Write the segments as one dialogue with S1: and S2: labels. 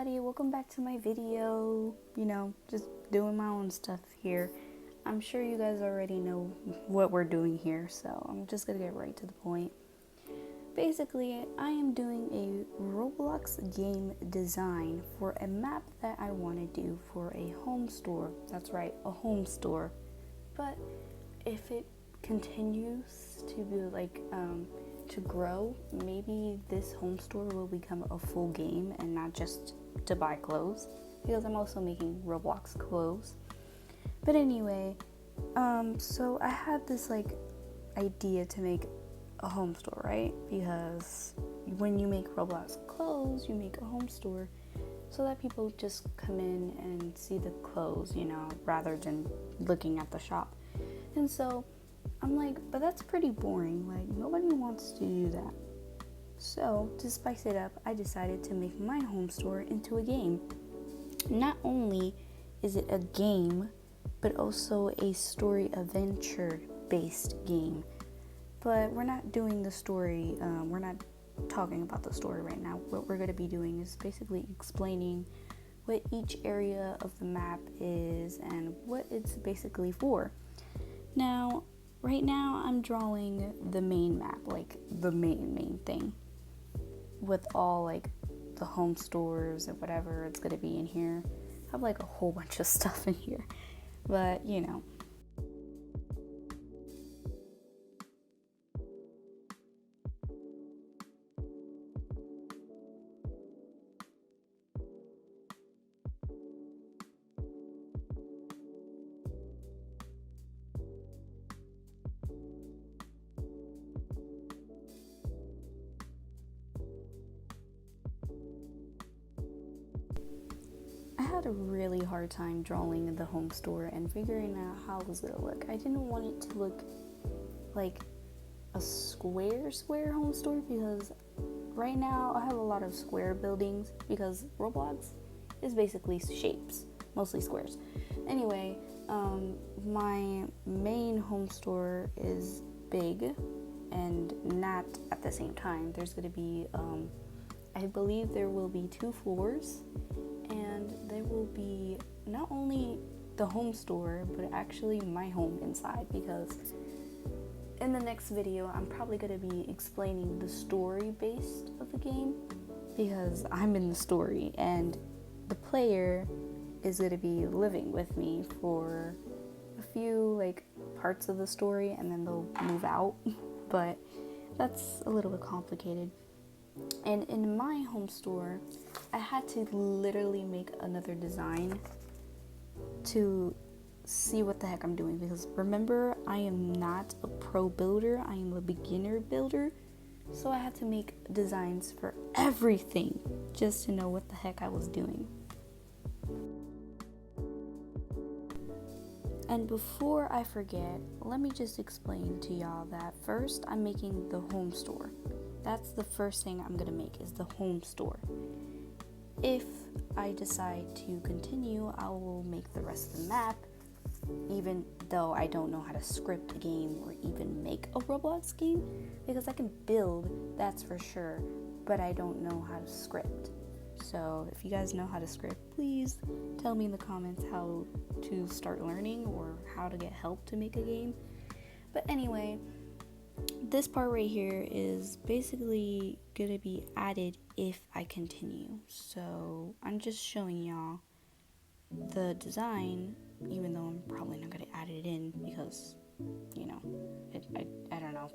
S1: everybody, welcome back to my video. Just doing my own stuff here. I'm sure you guys already know what we're doing here, so I'm just gonna get right to the point. Basically, I am doing a Roblox game design for a map that I want to do for a home store. That's right, a home store. But if it continues to be to grow, maybe this home store will become a full game and not just to buy clothes, because I'm also making Roblox clothes. But anyway, so I had this idea to make a home store, right? Because when you make Roblox clothes, you make a home store so that people just come in and see the clothes, rather than looking at the shop. And so I'm like, but that's pretty boring. Nobody wants to do that. So to spice it up, I decided to make my home store into a game. Not only is it a game, but also a story adventure based game. But we're not doing the story, we're not talking about the story right now. What we're going to be doing is basically explaining what each area of the map is and what it's basically for. Now, right now I'm drawing the main map, the main thing, with all the home stores and whatever it's going to be in here. I have a whole bunch of stuff in here, but I had a really hard time drawing the home store and figuring out how it was going to look. I didn't want it to look like a square home store, because right now I have a lot of square buildings because Roblox is basically shapes, mostly squares. Anyway, my main home store is big and not at the same time. There's going to be, I believe there will be 2 floors, and there will be not only the home store, but actually my home inside, because in the next video, I'm probably going to be explaining the story based of the game, because I'm in the story and the player is going to be living with me for a few parts of the story, and then they'll move out. But that's a little bit complicated. And in my home store, I had to literally make another design to see what the heck I'm doing, because remember, I am not a pro builder, I am a beginner builder. So I had to make designs for everything just to know what the heck I was doing. And before I forget, let me just explain to y'all that first I'm making the home store. That's the first thing I'm gonna make, is the home store. If I decide to continue, I will make the rest of the map, even though I don't know how to script a game or even make a Roblox game, because I can build, that's for sure, but I don't know how to script. So if you guys know how to script, please tell me in the comments how to start learning or how to get help to make a game. But anyway, this part right here is basically gonna be added if I continue. So I'm just showing y'all the design, even though I'm probably not gonna add it in because, I don't know.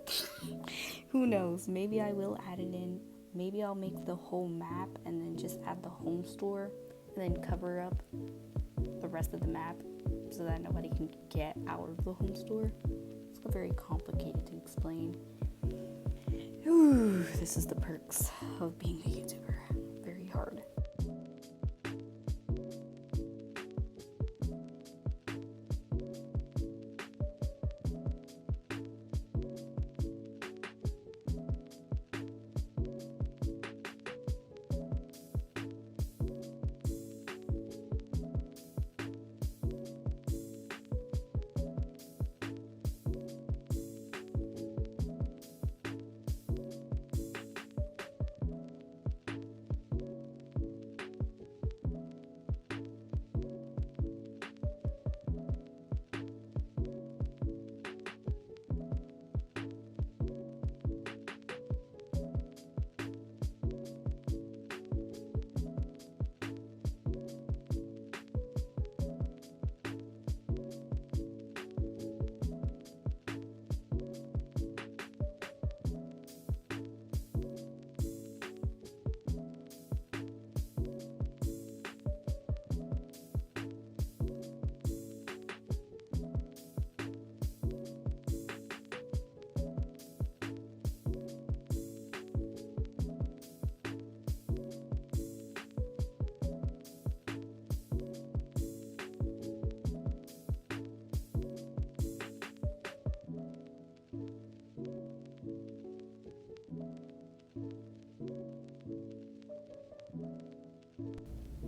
S1: Who knows? Maybe I will add it in. Maybe I'll make the whole map and then just add the home store and then cover up the rest of the map so that nobody can get out of the home store. It's very complicated to explain. Ooh, this is the perks of being a YouTuber. Very hard.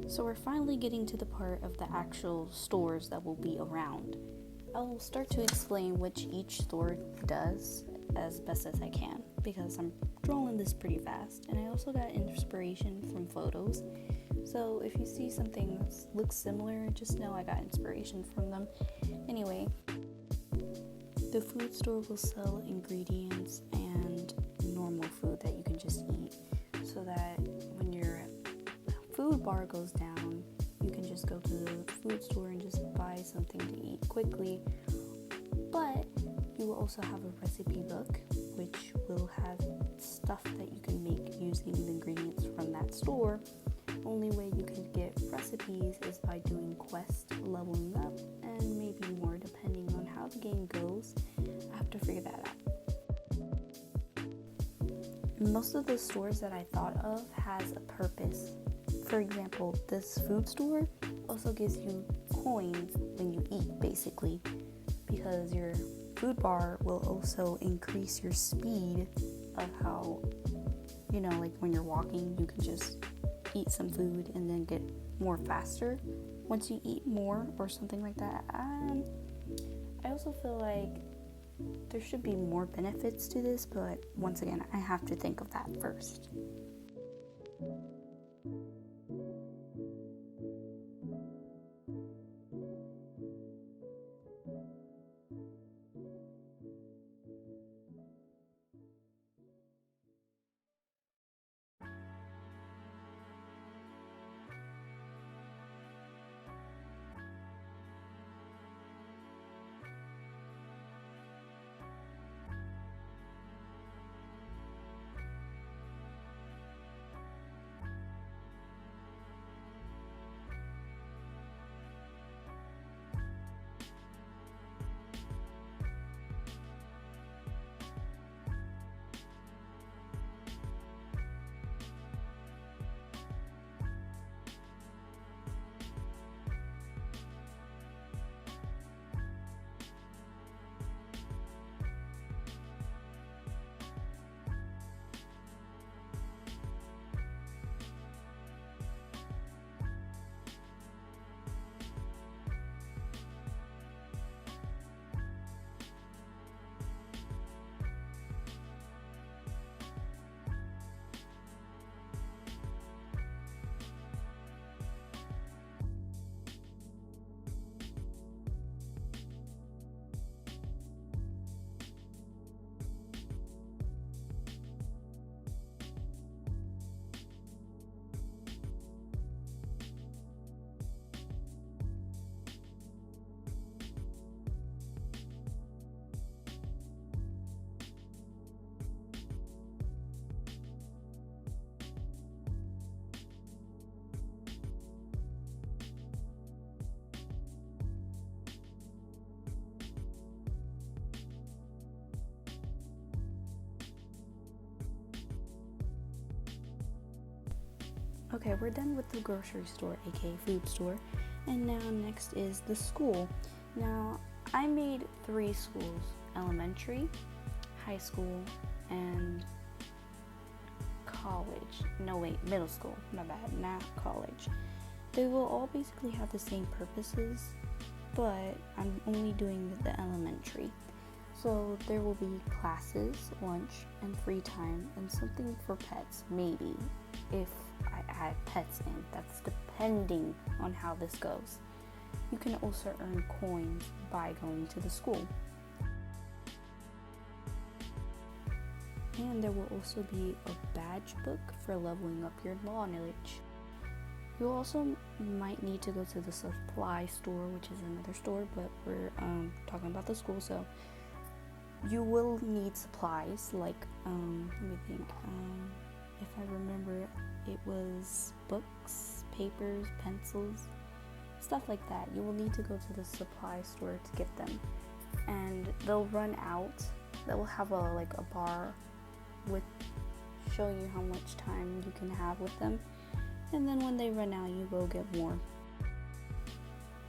S1: So we're finally getting to the part of the actual stores that will be around. I'll start to explain which each store does as best as I can because I'm drawing this pretty fast, and I also got inspiration from photos. So if you see something that looks similar, just know I got inspiration from them. Anyway, the food store will sell ingredients and normal food that you can just eat, so that when your food bar goes down, you can just go to the food store and just buy something to eat quickly. But you will also have a recipe book, which will have stuff that you can make using the ingredients from that store. Only way you can get recipes is by doing quests, leveling up, and maybe more depending on how the game goes. I have to figure that out. Most of the stores that I thought of has a purpose. For example, this food store also gives you coins when you eat, basically, because your food bar will also increase your speed of how, like when you're walking, you can just eat some food and then get more faster once you eat more or something like that. I also feel like there should be more benefits to this, but once again, I have to think of that first. Okay, we're done with the grocery store, aka food store, and now next is the school. Now, I made 3 schools: elementary, high school, and college. No, wait, middle school. My bad, not college. They will all basically have the same purposes, but I'm only doing the elementary. So there will be classes, lunch, and free time, and something for pets, maybe, if I add pets in. That's depending on how this goes. You can also earn coins by going to the school. And there will also be a badge book for leveling up your knowledge. You also might need to go to the supply store, which is another store, but we're talking about the school, so you will need supplies like, let me think, if I remember, it was books, papers, pencils, stuff like that. You will need to go to the supply store to get them, and they'll run out. They will have a bar with showing you how much time you can have with them, and then when they run out, you go get more.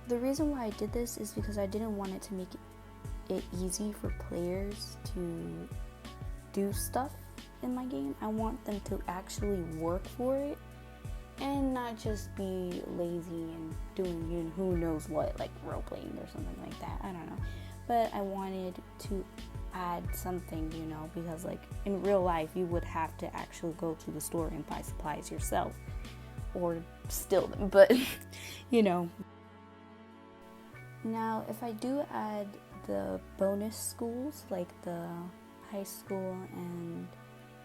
S1: The reason why I did this is because I didn't want it to make it easy for players to do stuff in my game. I want them to actually work for it and not just be lazy and doing who knows what, like role playing or something like that. I don't know. But I wanted to add something, because like in real life you would have to actually go to the store and buy supplies yourself or steal them. But you know. Now, if I do add the bonus schools, like the high school and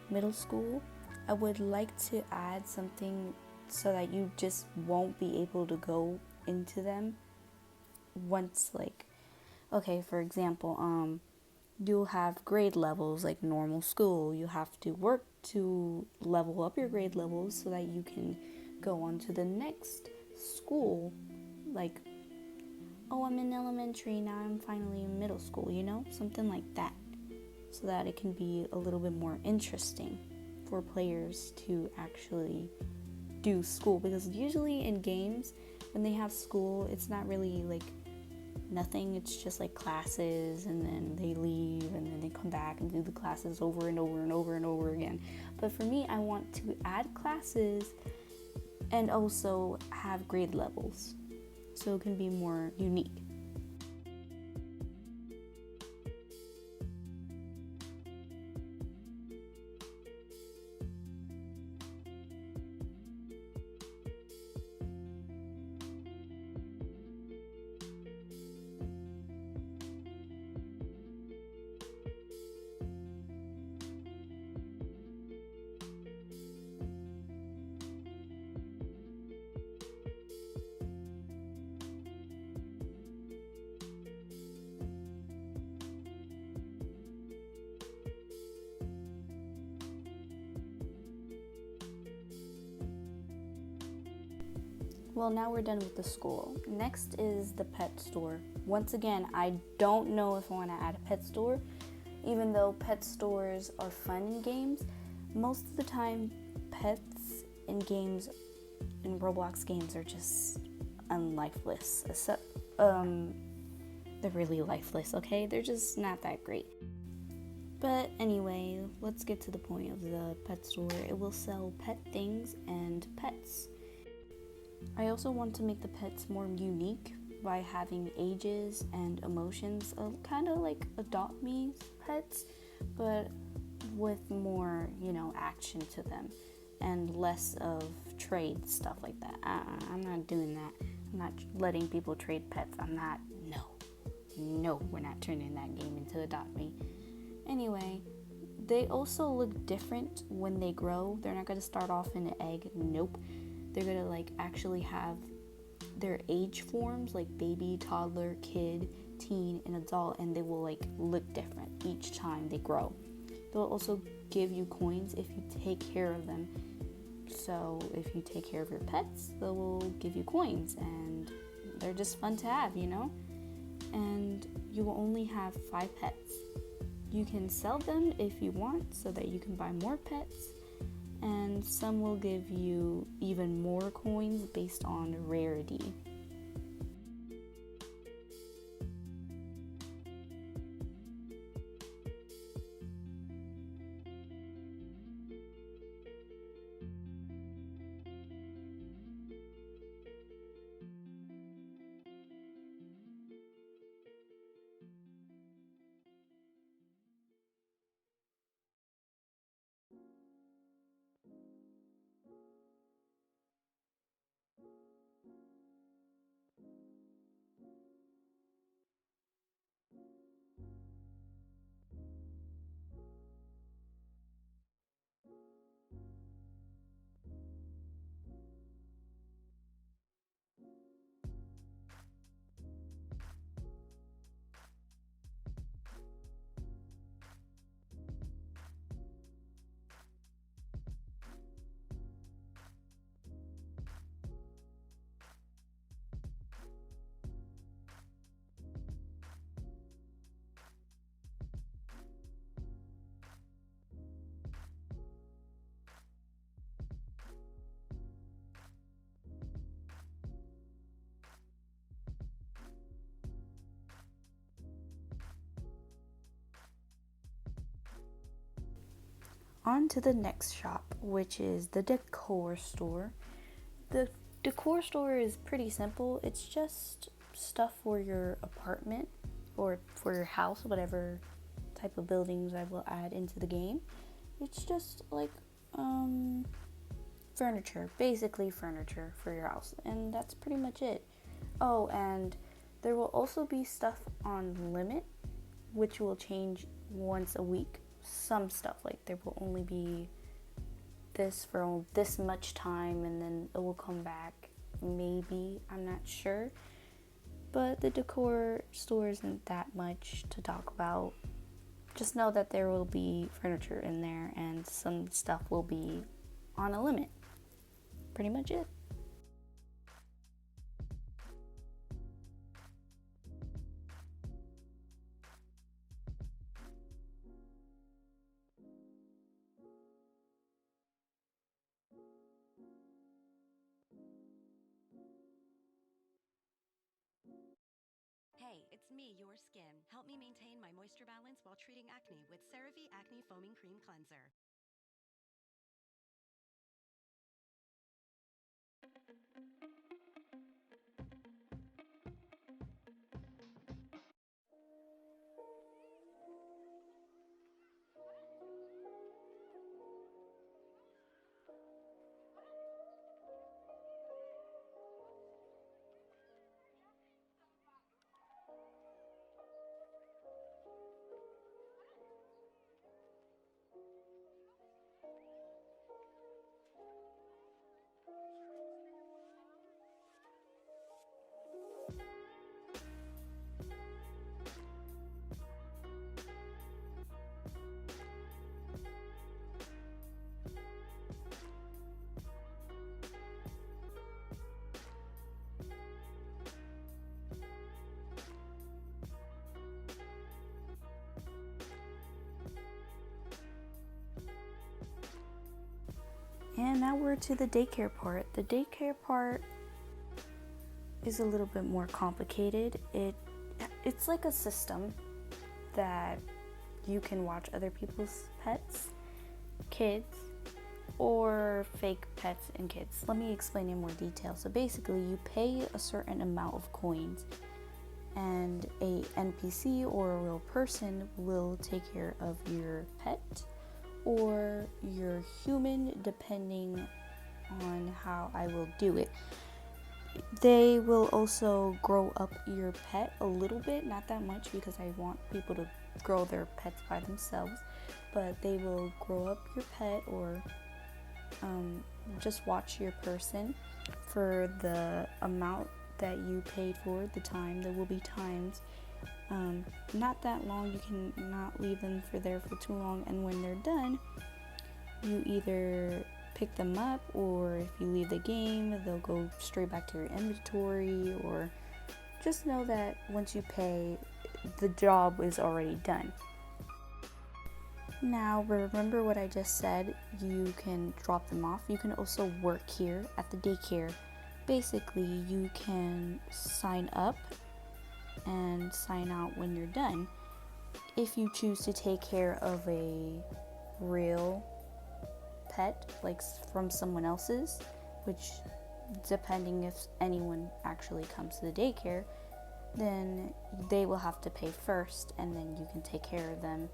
S1: middle school, I would like to add something so that you just won't be able to go into them once, like, okay, for example, you'll have grade levels like normal school. You have to work to level up your grade levels so that you can go on to the next school. Like, oh, I'm in elementary, now I'm finally in middle school, something like that, so that it can be a little bit more interesting for players to actually do school. Because usually in games, when they have school, it's not really like nothing. It's just like classes, and then they leave, and then they come back and do the classes over and over and over and over again. But for me, I want to add classes and also have grade levels, so it can be more unique. Well, now we're done with the school. Next is the pet store. Once again, I don't know if I want to add a pet store. Even though pet stores are fun in games, most of the time pets in games, in Roblox games, are just unlifeless. Except, they're really lifeless, okay? They're just not that great. But anyway, let's get to the point of the pet store. It will sell pet things and pets. I also want to make the pets more unique by having ages and emotions, kind of like Adopt Me pets, but with more, action to them and less of trade stuff like that. I'm not doing that. I'm not letting people trade pets. No, we're not turning that game into Adopt Me. Anyway, they also look different when they grow. They're not going to start off in an egg. Nope. They're going to actually have their age forms, like baby, toddler, kid, teen, and adult, and they will look different each time they grow. They'll also give you coins if you take care of them. So if you take care of your pets, they will give you coins, and they're just fun to have, And you will only have 5 pets. You can sell them if you want so that you can buy more pets. And some will give you even more coins based on rarity. On to the next shop, which is the decor store. The decor store is pretty simple. It's just stuff for your apartment or for your house, whatever type of buildings I will add into the game. It's just like furniture, basically furniture for your house, and that's pretty much it. Oh, and there will also be stuff on limit, which will change once a week. Some stuff, like there will only be this for this much time and then it will come back. Maybe, I'm not sure. But the decor store isn't that much to talk about. Just know that there will be furniture in there and some stuff will be on a limit. Pretty much it.
S2: Hey, it's me, your skin. Help me maintain my moisture balance while treating acne with CeraVe Acne Foaming Cream Cleanser.
S1: And now we're to the daycare part. The daycare part is a little bit more complicated. It's like a system that you can watch other people's pets, kids, or fake pets and kids. Let me explain in more detail. So basically, you pay a certain amount of coins and a NPC or a real person will take care of your pet or your human, depending on how I will do it. They will also grow up your pet a little bit, not that much because I want people to grow their pets by themselves, but they will grow up your pet or just watch your person for the amount that you paid for, the time. There will be times not that long. You can not leave them there for too long, and when they're done, you either pick them up, or if you leave the game, they'll go straight back to your inventory. Or just know that once you pay, the job is already done. Now remember what I just said, you can drop them off. You can also work here at the daycare. Basically, you can sign up and sign out when you're done. If you choose to take care of a real pet, like from someone else's, which depending if anyone actually comes to the daycare, then they will have to pay first and then you can take care of them.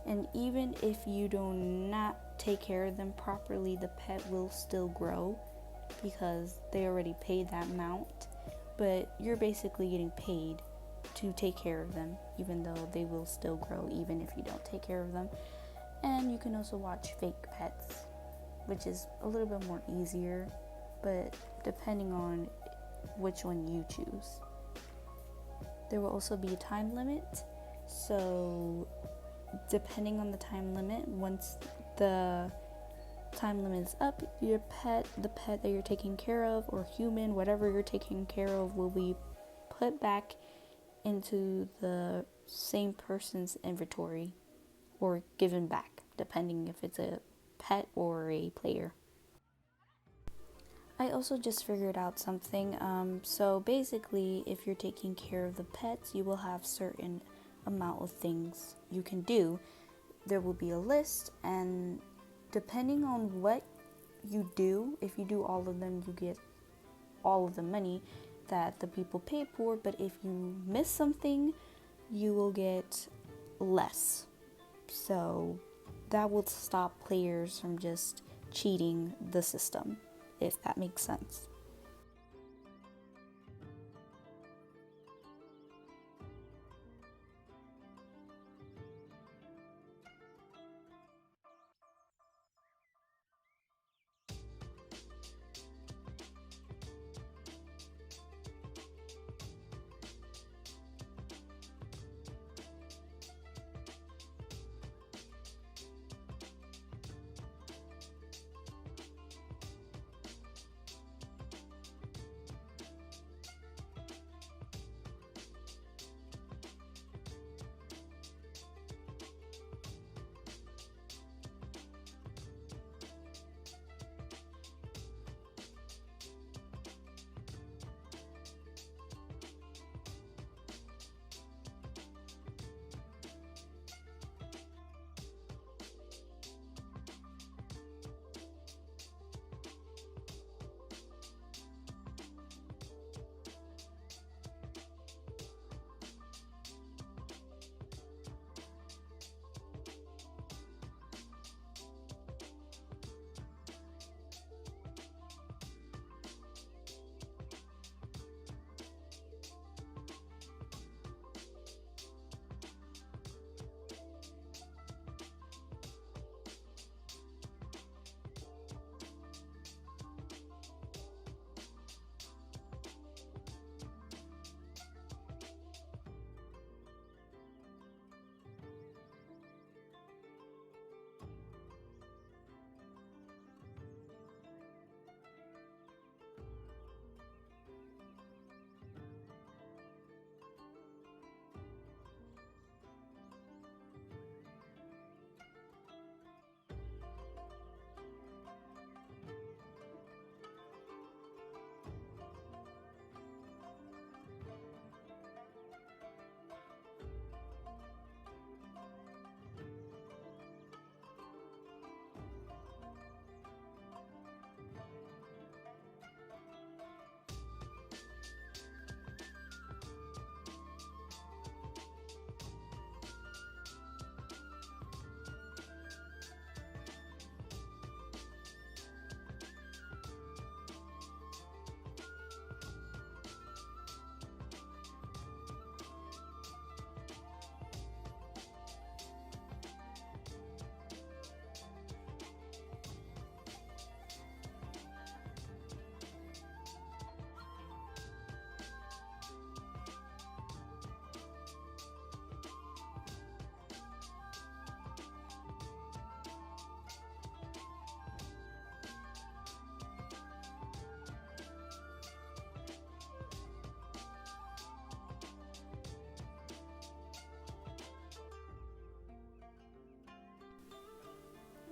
S1: And even if you do not take care of them properly, the pet will still grow because they already paid that amount, but you're basically getting paid to take care of them, even though they will still grow even if you don't take care of them. And you can also watch fake pets, which is a little bit more easier, but depending on which one you choose. There will also be a time limit, so depending on the time limit, once the time limit is up, your pet, the pet that you're taking care of, or human, whatever you're taking care of, will be put back into the same person's inventory or given back, depending if it's a pet or a player. I also just figured out something. So basically, if you're taking care of the pets, you will have certain amount of things you can do. There will be a list, and depending on what you do, if you do all of them, you get all of the money that the people paid for, but if you miss something, you will get less. So that will stop players from just cheating the system, if that makes sense.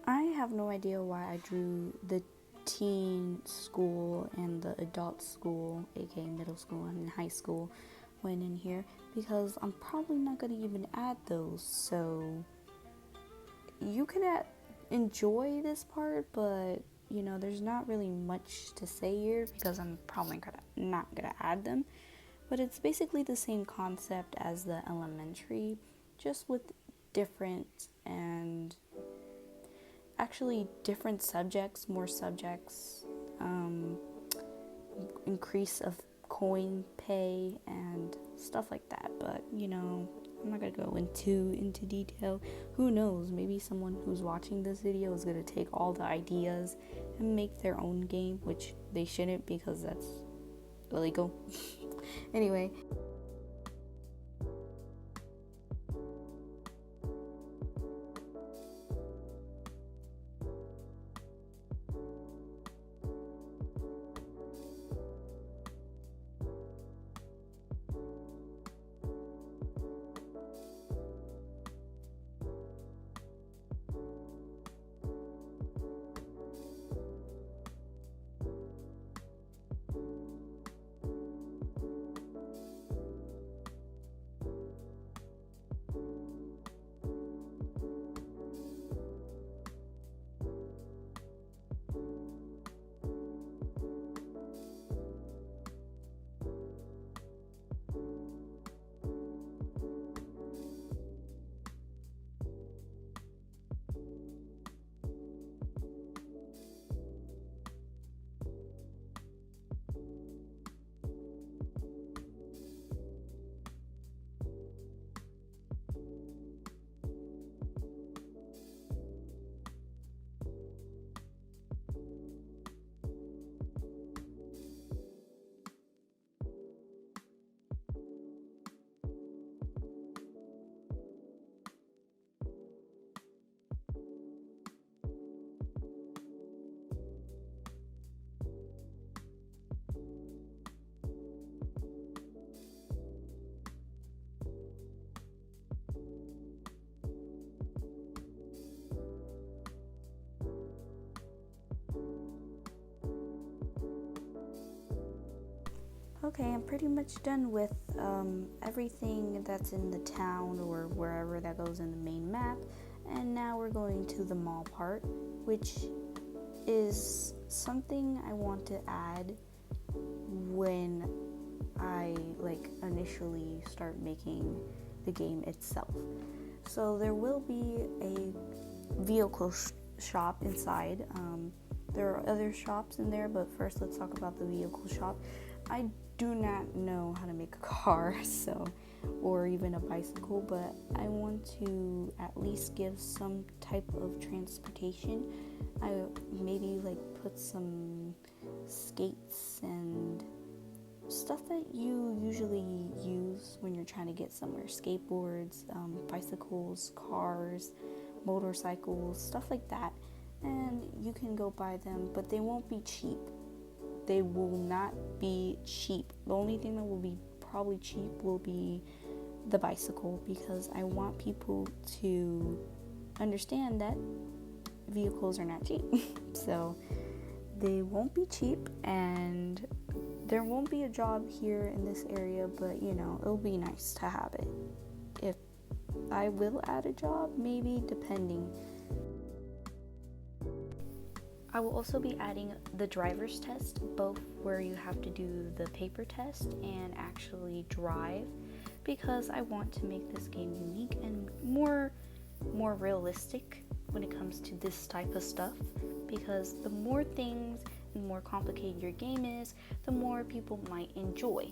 S1: I have no idea why I drew the teen school and the adult school, aka middle school and high school, when in here, because I'm probably not going to even add those. So you can enjoy this part, but there's not really much to say here because I'm probably not gonna add them. But it's basically the same concept as the elementary, just with different and actually different subjects, more subjects, increase of coin pay and stuff like that. But I'm not gonna go into detail. Who knows, maybe someone who's watching this video is gonna take all the ideas and make their own game, which they shouldn't because that's illegal. Anyway, Okay, I'm pretty much done with everything that's in the town or wherever that goes in the main map. And now we're going to the mall part, which is something I want to add when I initially start making the game itself. So there will be a vehicle shop inside. There are other shops in there, but first let's talk about the vehicle shop. I do not know how to make a car, or even a bicycle, but I want to at least give some type of transportation. I maybe put some skates and stuff that you usually use when you're trying to get somewhere. Skateboards, bicycles, cars, motorcycles, stuff like that. And you can go buy them, but they won't be cheap. They will not be cheap. The only thing that will be probably cheap will be the bicycle, because I want people to understand that vehicles are not cheap. So they won't be cheap, and there won't be a job here in this area, but it'll be nice to have it. If I will add a job, maybe, depending. I will also be adding the driver's test, both where you have to do the paper test and actually drive, because I want to make this game unique and more realistic when it comes to this type of stuff, because the more things and more complicated your game is, the more people might enjoy.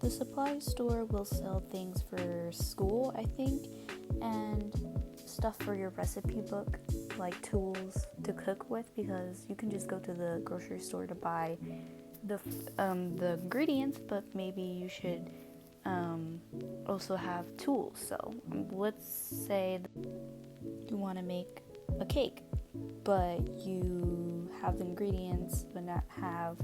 S1: The supply store will sell things for school, I think, and stuff for your recipe book, like tools to cook with, because you can just go to the grocery store to buy the ingredients, but maybe you should also have tools. So let's say you want to make a cake, but you have the ingredients but not have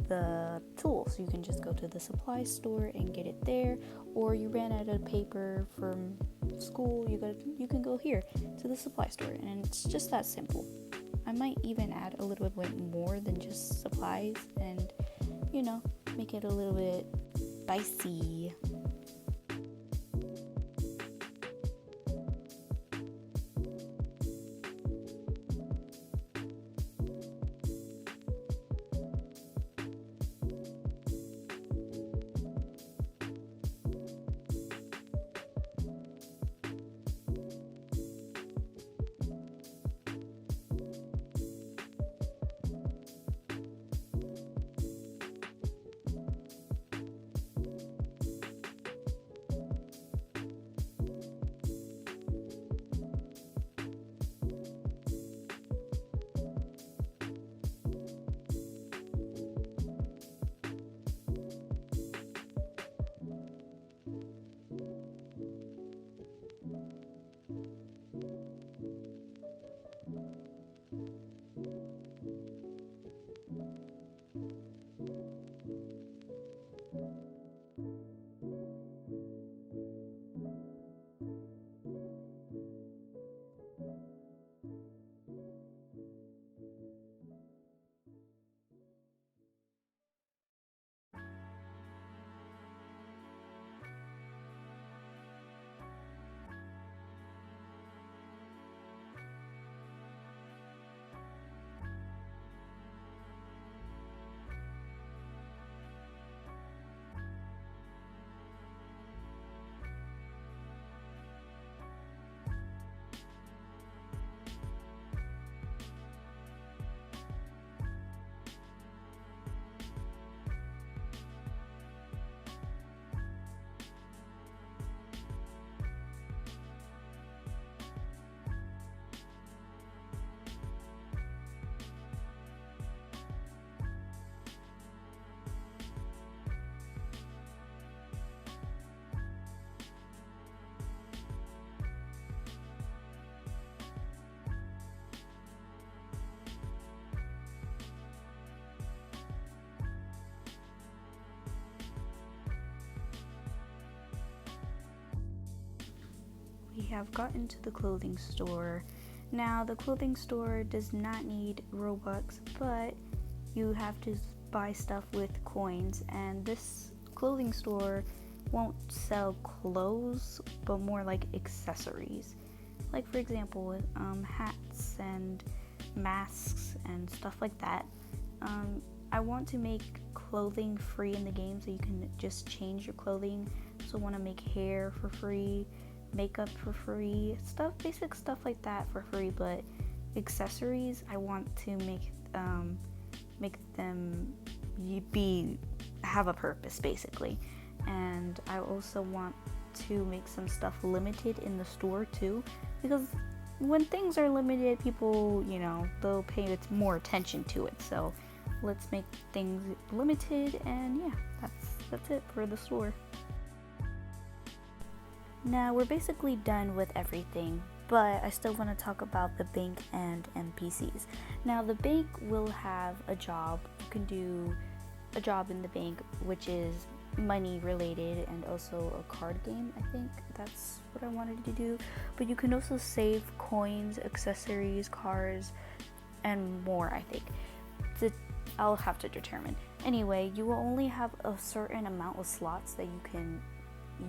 S1: the tools. You can just go to the supply store and get it there, or you ran out of paper from school, you can go here to the supply store, and it's just that simple. I might even add a little bit more than just supplies and make it a little bit spicy. have gotten to the clothing store. Now, the clothing store does not need Robux, but you have to buy stuff with coins, and this clothing store won't sell clothes, but more like accessories. Like, for example, hats and masks and stuff like that. I want to make clothing free in the game so you can just change your clothing. So I want to make hair for free, makeup for free, basic stuff like that for free. But accessories, I want to make them have a purpose, basically. And I also want to make some stuff limited in the store too, because when things are limited, people, they'll pay more attention to it. So let's make things limited, and yeah, that's it for the store. Now we're basically done with everything, but I still want to talk about the bank and NPCs. Now the bank will have a job. You can do a job in the bank, which is money related, and also a card game. I think that's what I wanted to do. But you can also save coins, accessories, cars, and more, I think. I'll have to determine. Anyway, you will only have a certain amount of slots that you can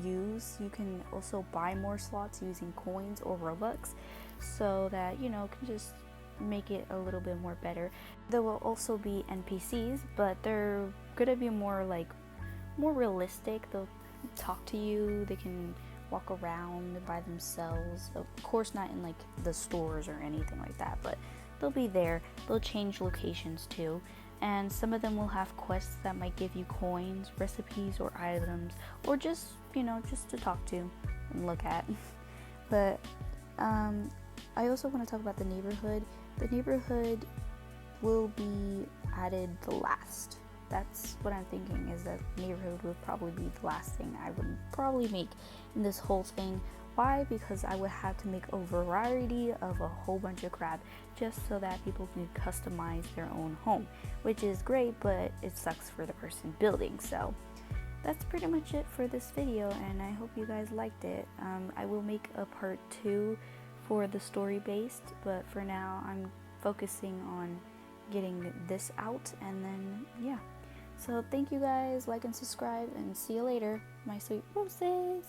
S1: use. You can also buy more slots using coins or Robux, so that can just make it a little bit more better. There will also be NPCs, but they're gonna be more realistic. They'll talk to you, they can walk around by themselves. Of course not in like the stores or anything like that, but they'll be there. They'll change locations too, and some of them will have quests that might give you coins, recipes, or items, or just just to talk to and look at. But I also want to talk about the neighborhood. The neighborhood will be added the last. That's what I'm thinking, is that neighborhood would probably be the last thing I would probably make in this whole thing. Why? Because I would have to make a variety of a whole bunch of crap just so that people can customize their own home, which is great, but it sucks for the person building. So that's pretty much it for this video, and I hope you guys liked it. I will make a part 2 for the story based, but for now I'm focusing on getting this out, and then yeah. So thank you guys, like and subscribe, and see you later, my sweet roses.